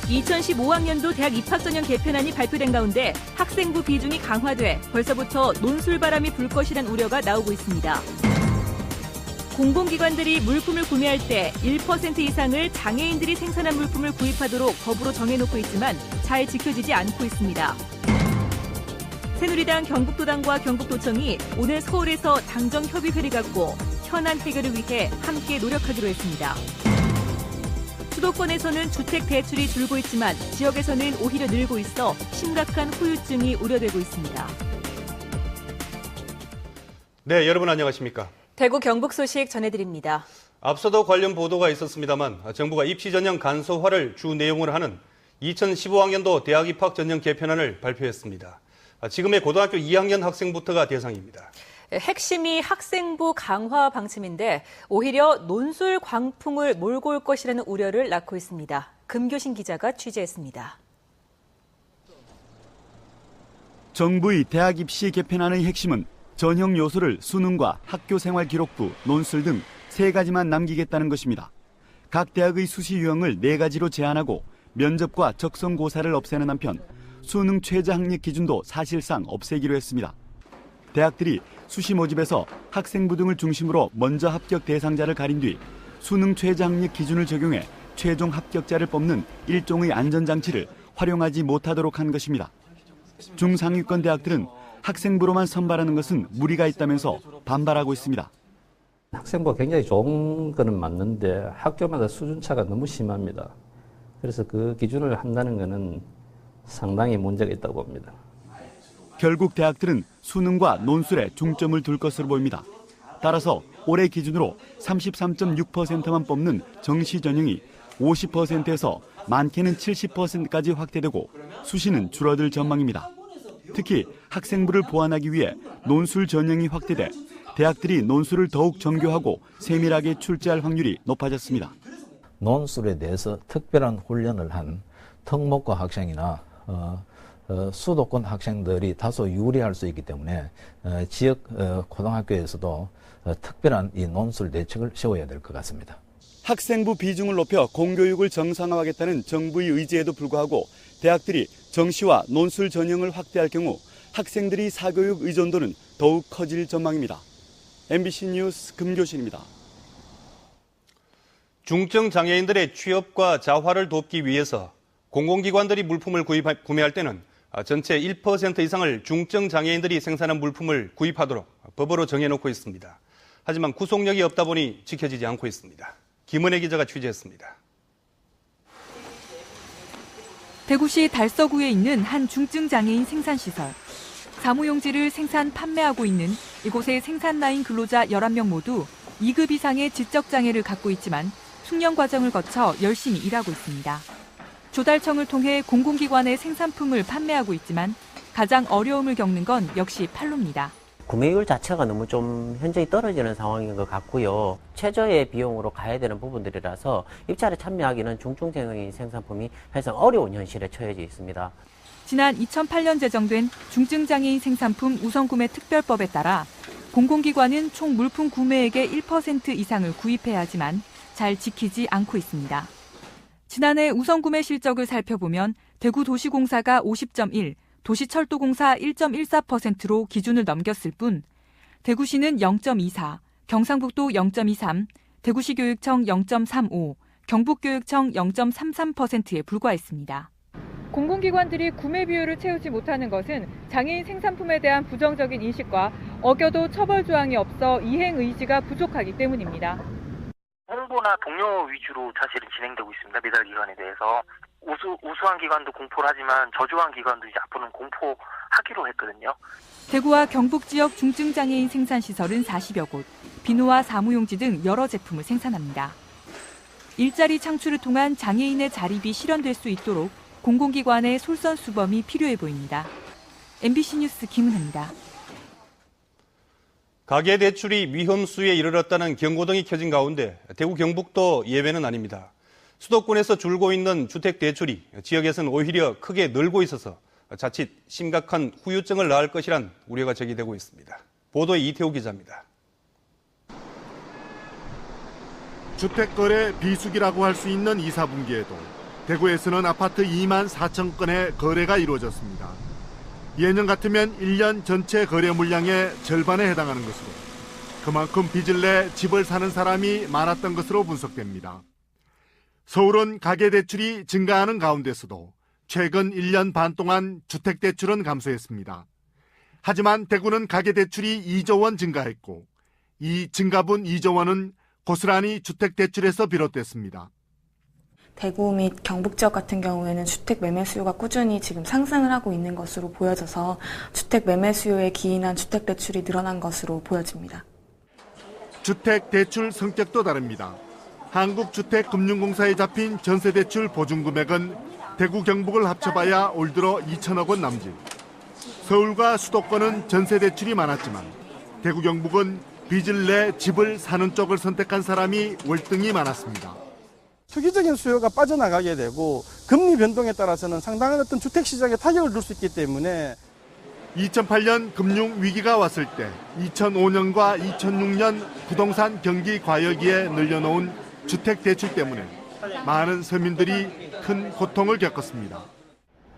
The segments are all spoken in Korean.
2015학년도 대학 입학전형 개편안이 발표된 가운데 학생부 비중이 강화돼 벌써부터 논술바람이 불 것이란 우려가 나오고 있습니다. 공공기관들이 물품을 구매할 때 1% 이상을 장애인들이 생산한 물품을 구입하도록 법으로 정해놓고 있지만 잘 지켜지지 않고 있습니다. 새누리당 경북도당과 경북도청이 오늘 서울에서 당정협의회를 갖고 현안 해결을 위해 함께 노력하기로 했습니다. 수도권에서는 주택 대출이 줄고 있지만 지역에서는 오히려 늘고 있어 심각한 후유증이 우려되고 있습니다. 네, 여러분 안녕하십니까? 대구 경북 소식 전해드립니다. 앞서도 관련 보도가 있었습니다만 정부가 입시 전형 간소화를 주 내용으로 하는 2015학년도 대학 입학 전형 개편안을 발표했습니다. 지금의 고등학교 2학년 학생부터가 대상입니다. 핵심이 학생부 강화 방침인데 오히려 논술 광풍을 몰고 올 것이라는 우려를 낳고 있습니다. 금교신 기자가 취재했습니다. 정부의 대학 입시 개편안의 핵심은 전형 요소를 수능과 학교생활기록부, 논술 등 3가지만 남기겠다는 것입니다. 각 대학의 수시 유형을 4가지로 제한하고 면접과 적성고사를 없애는 한편 수능 최저 학력 기준도 사실상 없애기로 했습니다. 대학들이 수시 모집에서 학생부 등을 중심으로 먼저 합격 대상자를 가린 뒤 수능 최저 학력 기준을 적용해 최종 합격자를 뽑는 일종의 안전장치를 활용하지 못하도록 한 것입니다. 중상위권 대학들은 학생부로만 선발하는 것은 무리가 있다면서 반발하고 있습니다. 학생부가 굉장히 좋은 거는 맞는데 학교마다 수준차가 너무 심합니다. 그래서 그 기준을 한다는 것은 상당히 문제가 있다고 봅니다. 결국 대학들은 수능과 논술에 중점을 둘 것으로 보입니다. 따라서 올해 기준으로 33.6%만 뽑는 정시 전형이 50%에서 많게는 70%까지 확대되고 수시는 줄어들 전망입니다. 특히 학생부를 보완하기 위해 논술 전형이 확대돼 대학들이 논술을 더욱 정교하고 세밀하게 출제할 확률이 높아졌습니다. 논술에 대해서 특별한 훈련을 한 특목고 학생이나 수도권 학생들이 다소 유리할 수 있기 때문에 지역 고등학교에서도 특별한 이 논술 대책을 세워야 될 것 같습니다. 학생부 비중을 높여 공교육을 정상화하겠다는 정부의 의지에도 불구하고 대학들이 정시와 논술 전형을 확대할 경우 학생들이 사교육 의존도는 더욱 커질 전망입니다. MBC 뉴스 금교신입니다. 중증 장애인들의 취업과 자활을 돕기 위해서 공공기관들이 물품을 구매할 때는 전체 1% 이상을 중증 장애인들이 생산한 물품을 구입하도록 법으로 정해놓고 있습니다. 하지만 구속력이 없다 보니 지켜지지 않고 있습니다. 김은혜 기자가 취재했습니다. 대구시 달서구에 있는 한 중증 장애인 생산시설. 사무용지를 생산, 판매하고 있는 이곳의 생산라인 근로자 11명 모두 2급 이상의 지적장애를 갖고 있지만 숙련 과정을 거쳐 열심히 일하고 있습니다. 조달청을 통해 공공기관의 생산품을 판매하고 있지만 가장 어려움을 겪는 건 역시 판로입니다. 구매율 자체가 너무 좀 현저히 떨어지는 상황인 것 같고요. 최저의 비용으로 가야 되는 부분들이라서 입찰에 참여하기는 중증장애인 생산품이 사실상 어려운 현실에 처해져 있습니다. 지난 2008년 제정된 중증장애인 생산품 우선구매 특별법에 따라 공공기관은 총 물품 구매액의 1% 이상을 구입해야 하지만 잘 지키지 않고 있습니다. 지난해 우선구매 실적을 살펴보면 대구도시공사가 50.1, 도시철도공사 1.14%로 기준을 넘겼을 뿐 대구시는 0.24, 경상북도 0.23, 대구시교육청 0.35, 경북교육청 0.33%에 불과했습니다. 공공기관들이 구매 비율을 채우지 못하는 것은 장애인 생산품에 대한 부정적인 인식과 어겨도 처벌 조항이 없어 이행 의지가 부족하기 때문입니다. 홍보나 동료 위주로 사실은 진행되고 있습니다. 매달 기간에 대해서. 우수한 기관도 공포를 하지만 저조한 기관도 이제 앞으로는 공포하기로 했거든요. 대구와 경북 지역 중증장애인 생산시설은 40여 곳, 비누와 사무용지 등 여러 제품을 생산합니다. 일자리 창출을 통한 장애인의 자립이 실현될 수 있도록 공공기관의 솔선수범이 필요해 보입니다. MBC 뉴스 김은혜입니다. 가계대출이 위험수에 이르렀다는 경고등이 켜진 가운데 대구 경북도 예외는 아닙니다. 수도권에서 줄고 있는 주택대출이 지역에서는 오히려 크게 늘고 있어서 자칫 심각한 후유증을 낳을 것이란 우려가 제기되고 있습니다. 보도에 이태호 기자입니다. 주택거래 비수기라고 할 수 있는 2, 4분기에도 대구에서는 아파트 2만 4천 건의 거래가 이루어졌습니다. 예년 같으면 1년 전체 거래 물량의 절반에 해당하는 것으로 그만큼 빚을 내 집을 사는 사람이 많았던 것으로 분석됩니다. 서울은 가계대출이 증가하는 가운데서도 최근 1년 반 동안 주택대출은 감소했습니다. 하지만 대구는 가계대출이 2조 원 증가했고 이 증가분 2조 원은 고스란히 주택대출에서 비롯됐습니다. 대구 및 경북 지역 같은 경우에는 주택 매매 수요가 꾸준히 지금 상승을 하고 있는 것으로 보여져서 주택 매매 수요에 기인한 주택 대출이 늘어난 것으로 보여집니다. 주택 대출 성격도 다릅니다. 한국주택금융공사에 잡힌 전세대출 보증 금액은 대구 경북을 합쳐봐야 올 들어 2천억 원 남짓. 서울과 수도권은 전세대출이 많았지만 대구 경북은 빚을 내 집을 사는 쪽을 선택한 사람이 월등히 많았습니다. 투기적인 수요가 빠져나가게 되고 금리 변동에 따라서는 상당한 어떤 주택 시장에 타격을 줄 수 있기 때문에 2008년 금융 위기가 왔을 때 2005년과 2006년 부동산 경기 과열기에 늘려놓은 주택 대출 때문에 많은 서민들이 큰 고통을 겪었습니다.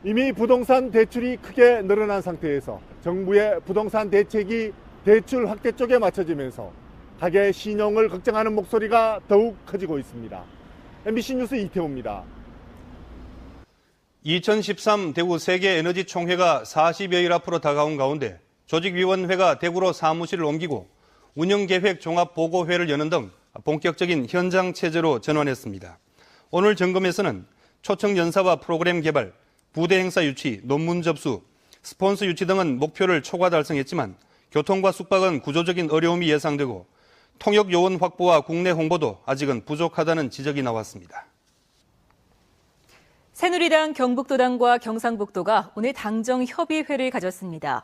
이미 부동산 대출이 크게 늘어난 상태에서 정부의 부동산 대책이 대출 확대 쪽에 맞춰지면서 가계 신용을 걱정하는 목소리가 더욱 커지고 있습니다. MBC 뉴스 이태호입니다. 2013 대구 세계에너지 총회가 40여일 앞으로 다가온 가운데 조직위원회가 대구로 사무실을 옮기고 운영계획 종합보고회를 여는 등 본격적인 현장 체제로 전환했습니다. 오늘 점검에서는 초청 연사와 프로그램 개발, 부대 행사 유치, 논문 접수, 스폰서 유치 등은 목표를 초과 달성했지만 교통과 숙박은 구조적인 어려움이 예상되고 통역 요원 확보와 국내 홍보도 아직은 부족하다는 지적이 나왔습니다. 새누리당 경북도당과 경상북도가 오늘 당정 협의회를 가졌습니다.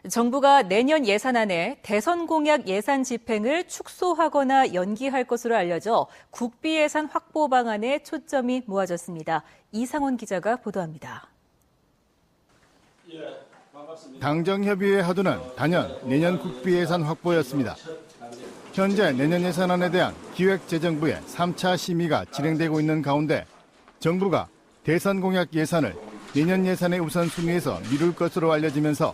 정부가 내년 예산안에 대선 공약 예산 집행을 축소하거나 연기할 것으로 알려져 국비 예산 확보 방안에 초점이 모아졌습니다. 이상원 기자가 보도합니다. 당정협의회 하두는 단연 내년 국비 예산 확보였습니다. 현재 내년 예산안에 대한 기획재정부의 3차 심의가 진행되고 있는 가운데 정부가 대선 공약 예산을 내년 예산의 우선순위에서 미룰 것으로 알려지면서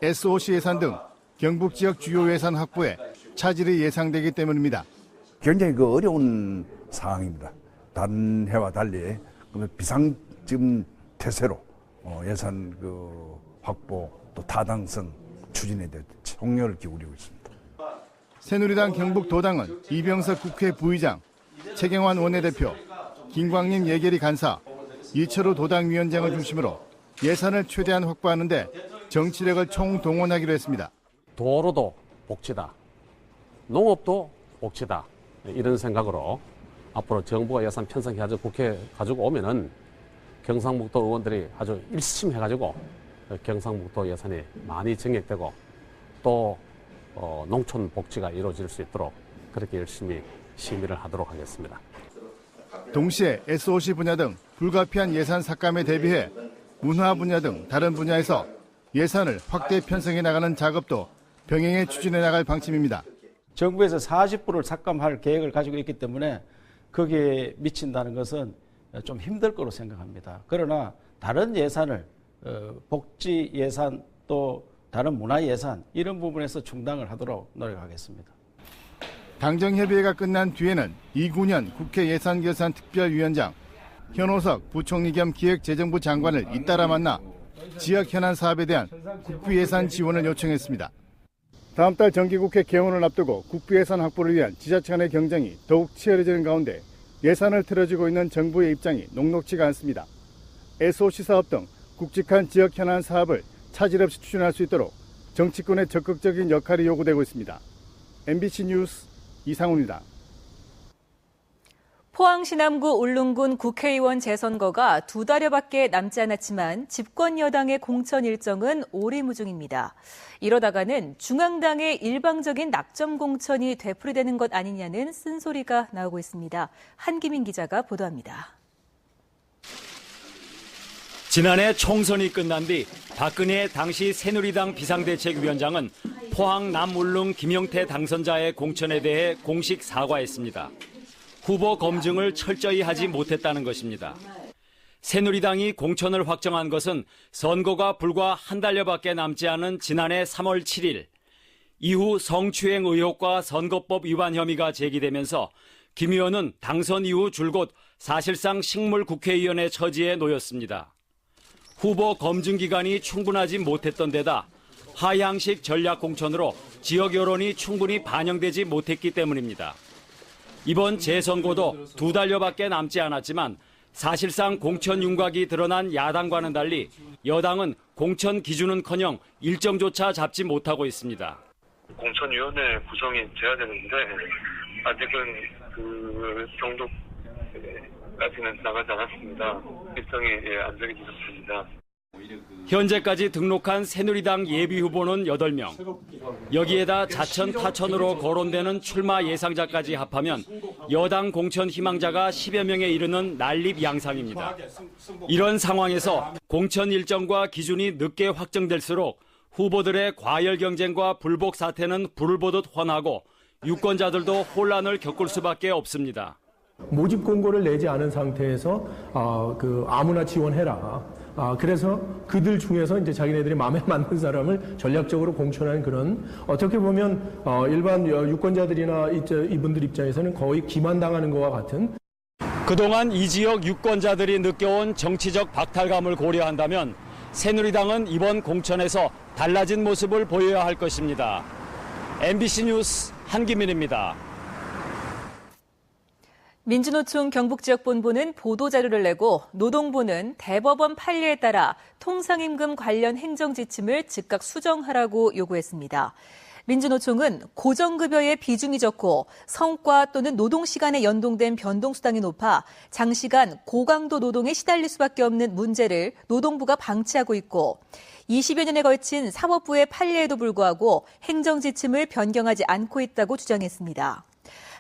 SOC 예산 등 경북 지역 주요 예산 확보에 차질이 예상되기 때문입니다. 굉장히 어려운 상황입니다. 다른 해와 달리 비상 지금 태세로 예산 확보 또 타당성 추진에 대해 총력을 기울이고 있습니다. 새누리당 경북도당은 이병석 국회 부의장, 최경환 원내대표, 김광림 예결위 간사, 이철우 도당위원장을 중심으로 예산을 최대한 확보하는 데 정치력을 총동원하기로 했습니다. 도로도 복지다, 농업도 복지다, 이런 생각으로 앞으로 정부가 예산 편성해가지고 국회에 가지고 오면은 경상북도 의원들이 아주 일심해가지고 경상북도 예산이 많이 증액되고 또 농촌 복지가 이루어질 수 있도록 그렇게 열심히 심의를 하도록 하겠습니다. 동시에 SOC 분야 등 불가피한 예산 삭감에 대비해 문화 분야 등 다른 분야에서 예산을 확대 편성해 나가는 작업도 병행해 추진해 나갈 방침입니다. 정부에서 40%를 삭감할 계획을 가지고 있기 때문에 거기에 미친다는 것은 좀 힘들 거로 생각합니다. 그러나 다른 예산을 복지 예산 또 다른 문화 예산 이런 부분에서 충당을 하도록 노력하겠습니다. 당정협의회가 끝난 뒤에는 이군현 국회 예산결산특별위원장, 현오석 부총리 겸 기획재정부 장관을 잇따라 만나 지역 현안 사업에 대한 국비 예산 지원을 요청했습니다. 다음 달 정기국회 개원을 앞두고 국비 예산 확보를 위한 지자체 간의 경쟁이 더욱 치열해지는 가운데 예산을 틀어지고 있는 정부의 입장이 녹록지가 않습니다. SOC 사업 등 굵직한 지역 현안 사업을 차질 없이 추진할 수 있도록 정치권의 적극적인 역할이 요구되고 있습니다. MBC 뉴스 이상훈입니다. 포항 시남구 울릉군 국회의원 재선거가 2달여밖에 남지 않았지만 집권 여당의 공천 일정은 오리무중입니다. 이러다가는 중앙당의 일방적인 낙점 공천이 되풀이되는 것 아니냐는 쓴소리가 나오고 있습니다. 한기민 기자가 보도합니다. 지난해 총선이 끝난 뒤 박근혜 당시 새누리당 비상대책위원장은 포항 남울릉 김영태 당선자의 공천에 대해 공식 사과했습니다. 후보 검증을 철저히 하지 못했다는 것입니다. 새누리당이 공천을 확정한 것은 선거가 불과 한 달여밖에 남지 않은 지난해 3월 7일. 이후 성추행 의혹과 선거법 위반 혐의가 제기되면서 김 의원은 당선 이후 줄곧 사실상 식물 국회의원의 처지에 놓였습니다. 후보 검증 기간이 충분하지 못했던 데다 하향식 전략 공천으로 지역 여론이 충분히 반영되지 못했기 때문입니다. 이번 재선거도 2달여밖에 남지 않았지만 사실상 공천 윤곽이 드러난 야당과는 달리 여당은 공천 기준은커녕 일정조차 잡지 못하고 있습니다. 공천위원회 구성이 돼야 되는데 아직은 그 정도까지는 나가지 않았습니다. 일정이 안 되기 어렵습니다. 현재까지 등록한 새누리당 예비후보는 8명. 여기에다 자천 타천으로 거론되는 출마 예상자까지 합하면 여당 공천 희망자가 10여 명에 이르는 난립 양상입니다. 이런 상황에서 공천 일정과 기준이 늦게 확정될수록 후보들의 과열 경쟁과 불복 사태는 불을 보듯 훤하고 유권자들도 혼란을 겪을 수밖에 없습니다. 모집 공고를 내지 않은 상태에서 아무나 지원해라. 그래서 그들 중에서 이제 자기네들이 마음에 맞는 사람을 전략적으로 공천하는 그런 어떻게 보면 일반 유권자들이나 이분들 입장에서는 거의 기만당하는 것과 같은. 그동안 이 지역 유권자들이 느껴온 정치적 박탈감을 고려한다면 새누리당은 이번 공천에서 달라진 모습을 보여야 할 것입니다. MBC 뉴스 한기민입니다. 민주노총 경북지역본부는 보도자료를 내고 노동부는 대법원 판례에 따라 통상임금 관련 행정지침을 즉각 수정하라고 요구했습니다. 민주노총은 고정급여의 비중이 적고 성과 또는 노동시간에 연동된 변동수당이 높아 장시간 고강도 노동에 시달릴 수밖에 없는 문제를 노동부가 방치하고 있고 20여 년에 걸친 사법부의 판례에도 불구하고 행정지침을 변경하지 않고 있다고 주장했습니다.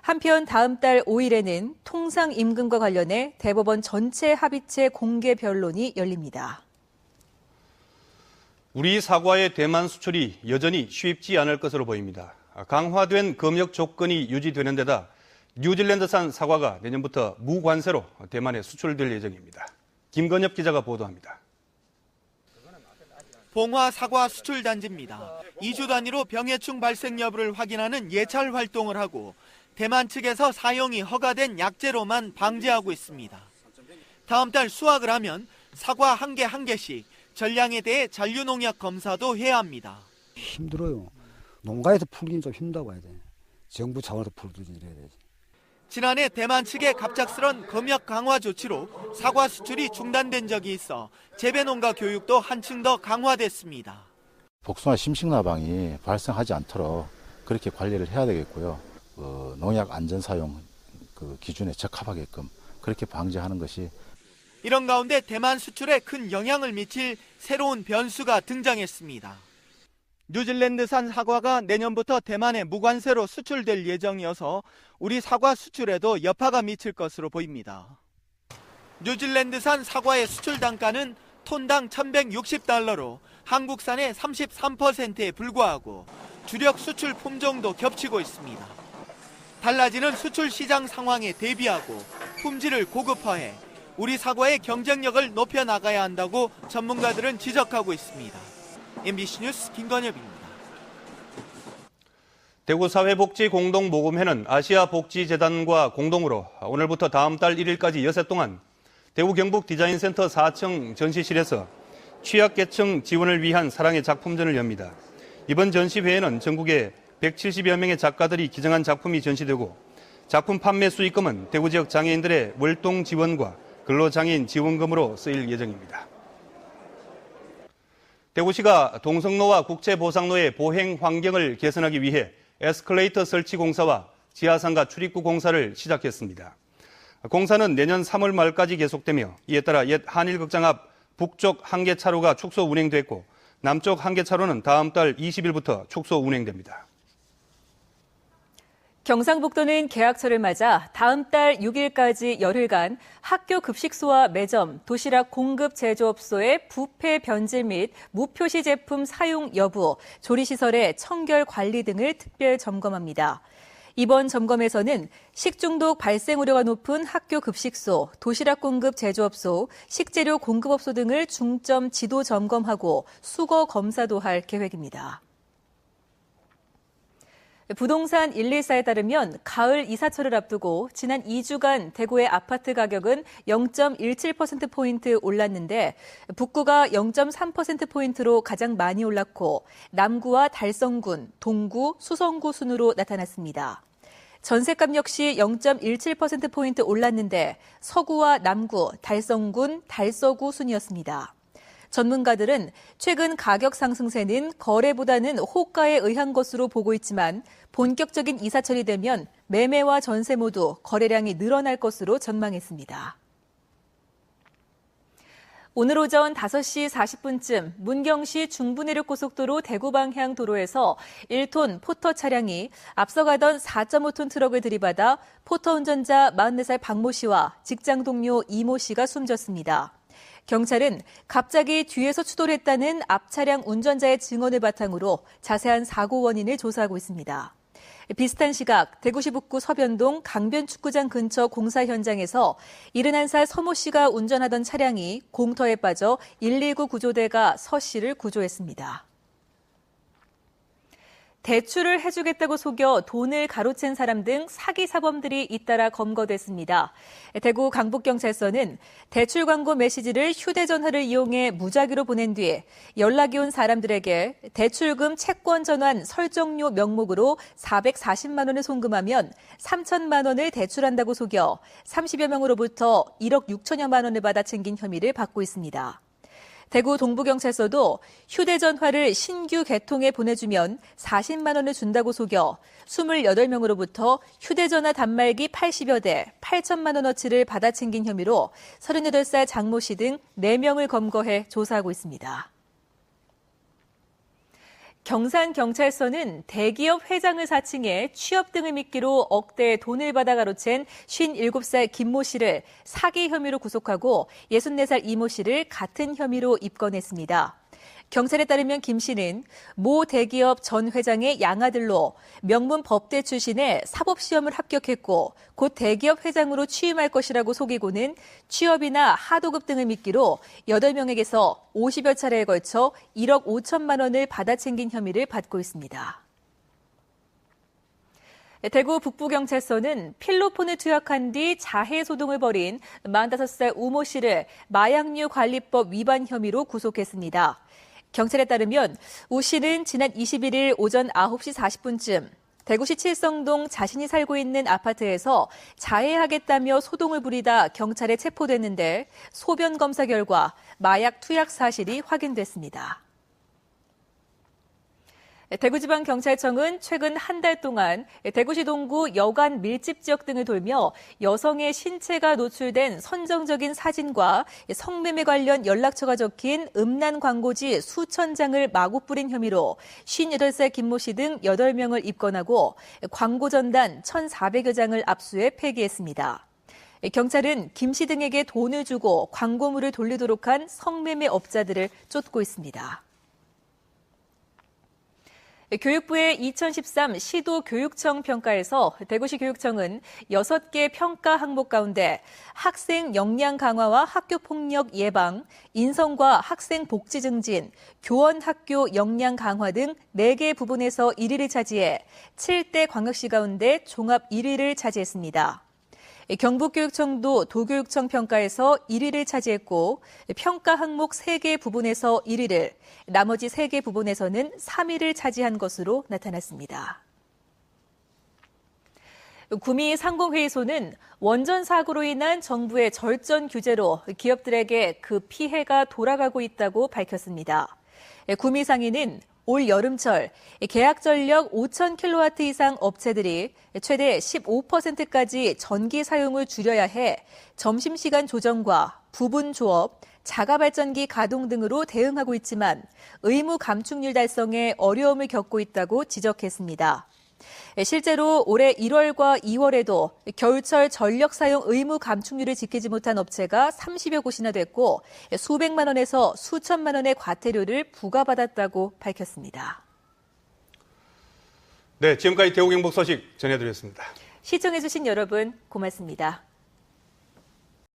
한편 다음 달 5일에는 통상임금과 관련해 대법원 전체 합의체 공개 변론이 열립니다. 우리 사과의 대만 수출이 여전히 쉽지 않을 것으로 보입니다. 강화된 검역 조건이 유지되는 데다 뉴질랜드산 사과가 내년부터 무관세로 대만에 수출될 예정입니다. 김건엽 기자가 보도합니다. 봉화 사과 수출 단지입니다. 2주 단위로 병해충 발생 여부를 확인하는 예찰 활동을 하고 대만 측에서 사용이 허가된 약재로만 방제하고 있습니다. 다음 달 수확을 하면 사과 한 개 한 개씩 전량에 대해 잔류농약 검사도 해야 합니다. 힘들어요. 농가에서 풀긴 좀 힘들다고 해야 돼. 정부 차원에서 풀든지 이래야 되지. 지난해 대만 측의 갑작스런 검역 강화 조치로 사과 수출이 중단된 적이 있어 재배농가 교육도 한층 더 강화됐습니다. 복숭아 심식나방이 발생하지 않도록 그렇게 관리를 해야 되겠고요. 농약 안전 사용 기준에 적합하게끔 그렇게 방지하는 것이. 이런 가운데 대만 수출에 큰 영향을 미칠 새로운 변수가 등장했습니다. 뉴질랜드산 사과가 내년부터 대만에 무관세로 수출될 예정이어서 우리 사과 수출에도 여파가 미칠 것으로 보입니다. 뉴질랜드산 사과의 수출 단가는 톤당 $1,160로 한국산의 33%에 불과하고 주력 수출 품종도 겹치고 있습니다. 달라지는 수출 시장 상황에 대비하고 품질을 고급화해 우리 사과의 경쟁력을 높여 나가야 한다고 전문가들은 지적하고 있습니다. MBC 뉴스 김건엽입니다. 대구사회복지공동모금회는 아시아복지재단과 공동으로 오늘부터 다음 달 1일까지 여섯 동안 대구 경북 디자인센터 4층 전시실에서 취약계층 지원을 위한 사랑의 작품전을 엽니다. 이번 전시회에는 전국의 170여 명의 작가들이 기증한 작품이 전시되고 작품 판매 수익금은 대구 지역 장애인들의 월동 지원과 근로장애인 지원금으로 쓰일 예정입니다. 대구시가 동성로와 국제보상로의 보행 환경을 개선하기 위해 에스컬레이터 설치 공사와 지하상가 출입구 공사를 시작했습니다. 공사는 내년 3월 말까지 계속되며 이에 따라 옛 한일극장 앞 북쪽 한계차로가 축소 운행됐고 남쪽 한계차로는 다음 달 20일부터 축소 운행됩니다. 경상북도는 개학철을 맞아 다음 달 6일까지 열흘간 학교 급식소와 매점, 도시락 공급 제조업소의 부패 변질 및 무표시 제품 사용 여부, 조리시설의 청결 관리 등을 특별 점검합니다. 이번 점검에서는 식중독 발생 우려가 높은 학교 급식소, 도시락 공급 제조업소, 식재료 공급업소 등을 중점 지도 점검하고 수거 검사도 할 계획입니다. 부동산 114에 따르면 가을 이사철을 앞두고 지난 2주간 대구의 아파트 가격은 0.17%포인트 올랐는데 북구가 0.3%포인트로 가장 많이 올랐고 남구와 달성군, 동구, 수성구 순으로 나타났습니다. 전셋값 역시 0.17%포인트 올랐는데 서구와 남구, 달성군, 달서구 순이었습니다. 전문가들은 최근 가격 상승세는 거래보다는 호가에 의한 것으로 보고 있지만 본격적인 이사철이 되면 매매와 전세 모두 거래량이 늘어날 것으로 전망했습니다. 오늘 오전 5시 40분쯤 문경시 중부내륙고속도로 대구 방향 도로에서 1톤 포터 차량이 앞서가던 4.5톤 트럭을 들이받아 포터 운전자 44살 박모 씨와 직장 동료 이모 씨가 숨졌습니다. 경찰은 갑자기 뒤에서 추돌했다는 앞차량 운전자의 증언을 바탕으로 자세한 사고 원인을 조사하고 있습니다. 비슷한 시각 대구시 북구 서변동 강변축구장 근처 공사 현장에서 71살 서모 씨가 운전하던 차량이 공터에 빠져 119 구조대가 서 씨를 구조했습니다. 대출을 해주겠다고 속여 돈을 가로챈 사람 등 사기 사범들이 잇따라 검거됐습니다. 대구 강북경찰서는 대출 광고 메시지를 휴대전화를 이용해 무작위로 보낸 뒤에 연락이 온 사람들에게 대출금 채권 전환 설정료 명목으로 440만 원을 송금하면 3천만 원을 대출한다고 속여 30여 명으로부터 1억 6천여만 원을 받아 챙긴 혐의를 받고 있습니다. 대구 동부경찰서도 휴대전화를 신규 개통에 보내주면 40만 원을 준다고 속여 28명으로부터 휴대전화 단말기 80여 대 8천만 원어치를 받아 챙긴 혐의로 38살 장모 씨 등 4명을 검거해 조사하고 있습니다. 경산경찰서는 대기업 회장을 사칭해 취업 등을 미끼로 억대의 돈을 받아 가로챈 57살 김모 씨를 사기 혐의로 구속하고 64살 이모 씨를 같은 혐의로 입건했습니다. 경찰에 따르면 김 씨는 모 대기업 전 회장의 양아들로 명문 법대 출신에 사법시험을 합격했고 곧 대기업 회장으로 취임할 것이라고 속이고는 취업이나 하도급 등을 미끼로 8명에게서 50여 차례에 걸쳐 1억 5천만 원을 받아 챙긴 혐의를 받고 있습니다. 대구 북부경찰서는 필로폰을 투약한 뒤 자해소동을 벌인 45살 우모 씨를 마약류 관리법 위반 혐의로 구속했습니다. 경찰에 따르면 우 씨는 지난 21일 오전 9시 40분쯤 대구시 칠성동 자신이 살고 있는 아파트에서 자해하겠다며 소동을 부리다 경찰에 체포됐는데 소변 검사 결과 마약 투약 사실이 확인됐습니다. 대구지방경찰청은 최근 한 달 동안 대구시 동구 여관 밀집 지역 등을 돌며 여성의 신체가 노출된 선정적인 사진과 성매매 관련 연락처가 적힌 음란 광고지 수천 장을 마구 뿌린 혐의로 58살 김모 씨 등 8명을 입건하고 광고 전단 1,400여 장을 압수해 폐기했습니다. 경찰은 김 씨 등에게 돈을 주고 광고물을 돌리도록 한 성매매 업자들을 쫓고 있습니다. 교육부의 2013 시도교육청 평가에서 대구시 교육청은 6개 평가 항목 가운데 학생 역량 강화와 학교폭력 예방, 인성과 학생 복지 증진, 교원 학교 역량 강화 등 4개 부분에서 1위를 차지해 7대 광역시 가운데 종합 1위를 차지했습니다. 경북교육청도 도교육청 평가에서 1위를 차지했고 평가 항목 3개 부분에서 1위를, 나머지 3개 부분에서는 3위를 차지한 것으로 나타났습니다. 구미 상공회의소는 원전 사고로 인한 정부의 절전 규제로 기업들에게 그 피해가 돌아가고 있다고 밝혔습니다. 구미 상인은 올 여름철 계약 전력 5,000kW 이상 업체들이 최대 15%까지 전기 사용을 줄여야 해 점심시간 조정과 부분 조업, 자가발전기 가동 등으로 대응하고 있지만 의무 감축률 달성에 어려움을 겪고 있다고 지적했습니다. 실제로 올해 1월과 2월에도 겨울철 전력 사용 의무 감축률을 지키지 못한 업체가 30여 곳이나 됐고 수백만 원에서 수천만 원의 과태료를 부과받았다고 밝혔습니다. 네, 지금까지 대구경북 소식 전해드렸습니다. 시청해주신 여러분 고맙습니다.